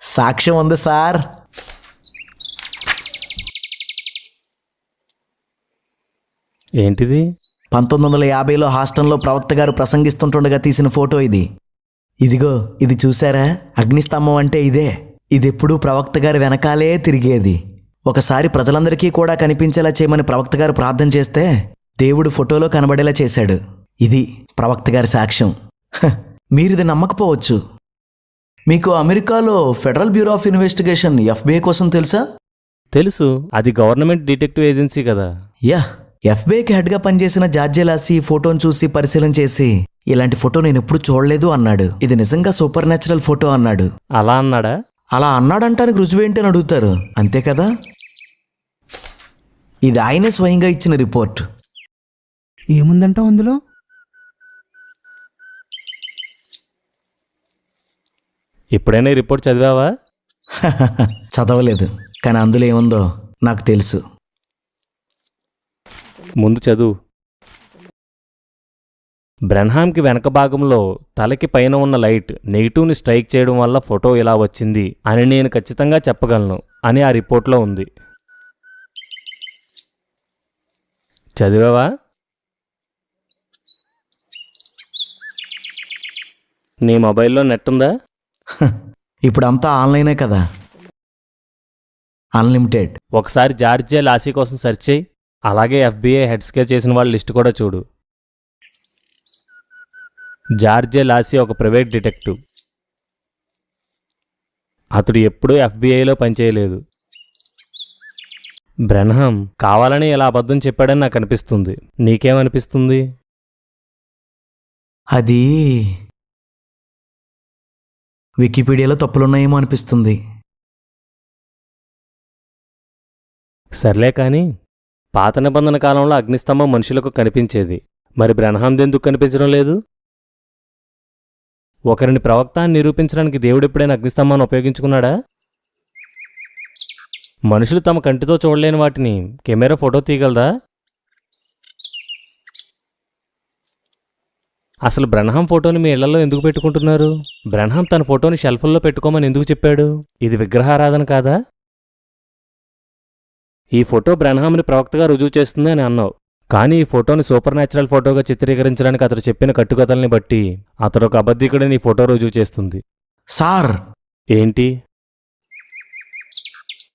సాక్ష్యం ఉంది సార్. ఏంటిది? 1950లో హాస్టల్లో ప్రవక్త గారు ప్రసంగిస్తుంటుండగా తీసిన ఫోటో ఇది. ఇదిగో ఇది చూసారా? అగ్నిస్తంభం అంటే ఇదే. ఇదెప్పుడూ ప్రవక్త గారి వెనకాలే తిరిగేది. ఒకసారి ప్రజలందరికీ కూడా కనిపించేలా చేయమని ప్రవక్త గారు ప్రార్థన చేస్తే దేవుడు ఫోటోలో కనబడేలా చేశాడు. ఇది ప్రవక్త గారి సాక్ష్యం. మీరిది నమ్మకపోవచ్చు. మీకు అమెరికాలో federal bureau of investigation FBI కోసం తెలుసా? తెలుసు, అది గవర్నమెంట్ డిటెక్టివ్ ఏజెన్సీ కదా. యా, FBIకి హెడ్గా పనిచేసిన జార్జి లాసీ ఫోటోను చూసి పరిశీలన చేసి ఇలాంటి ఫోటో నేను ఎప్పుడు చూడలేదు అన్నాడు. ఇది నిజంగా సూపర్ న్యాచురల్ ఫోటో అన్నాడు. అలా అన్నాడా? అలా అన్నాడంటానికి రుజువేంటని అడుగుతారు, అంతే కదా? ఇది ఆయనే స్వయంగా ఇచ్చిన రిపోర్ట్. ఏముందంటావు అందులో? ఎప్పుడైనా ఈ రిపోర్ట్ చదివావా? చదవలేదు, కానీ అందులో ఏముందో నాకు తెలుసు. ముందు చదువు. బ్రెన్హామ్కి వెనక భాగంలో తలకి పైన ఉన్న లైట్ నెగిటివ్ని స్ట్రైక్ చేయడం వల్ల ఫోటో ఇలా వచ్చింది అని నేను ఖచ్చితంగా చెప్పగలను అని ఆ రిపోర్ట్లో ఉంది. చదివావా? నీ మొబైల్లో నెట్ ఉందా? ఇప్పుడు అంతా ఆన్లైనే కదా, అన్లిమిటెడ్. ఒకసారి జార్జియా లాసీ కోసం సెర్చ్ చేయి. అలాగే FBI హెడ్ స్కేర్ చేసిన వాళ్ళ లిస్ట్ కూడా చూడు. జార్జియా లాసీ ఒక ప్రైవేట్ డిటెక్టివ్. అతడు ఎప్పుడూ FBIలో పనిచేయలేదు. బ్రెన్హామ్ కావాలని ఇలా అబద్ధం చెప్పాడని నాకు అనిపిస్తుంది. నీకేమనిపిస్తుంది? అది వికీపీడియాలో తప్పులున్నాయేమో అనిపిస్తుంది. సర్లే కానీ, పాత నిబంధన కాలంలో అగ్నిస్తంభం మనుషులకు కనిపించేది. మరి బ్రెన్హామ్ది ఎందుకు కనిపించడం లేదు? ఒకరిని ప్రవక్త అని నిరూపించడానికి దేవుడు ఎప్పుడైనా అగ్నిస్తంభాన్ని ఉపయోగించుకున్నాడా? మనుషులు తమ కంటితో చూడలేని వాటిని కెమెరా ఫోటో తీయగలదా? అసలు బ్రెన్హామ్ ఫోటోని మీ ఇళ్లలో ఎందుకు పెట్టుకుంటున్నారు? బ్రెన్హామ్ తన ఫోటోని షెల్ఫ్ల్లో పెట్టుకోమని ఎందుకు చెప్పాడు? ఇది విగ్రహారాధన కాదా? ఈ ఫోటో బ్రెన్హామ్ని ప్రవక్తగా రుజువు చేస్తుంది అని అన్నావు, కానీ ఈ ఫోటోని సూపర్ న్యాచురల్ ఫోటోగా చిత్రీకరించడానికి అతడు చెప్పిన కట్టుకథల్ని బట్టి అతడు ఒక అబద్ధికుడని ఈ ఫోటో రుజువు చేస్తుంది. సార్, ఏంటి?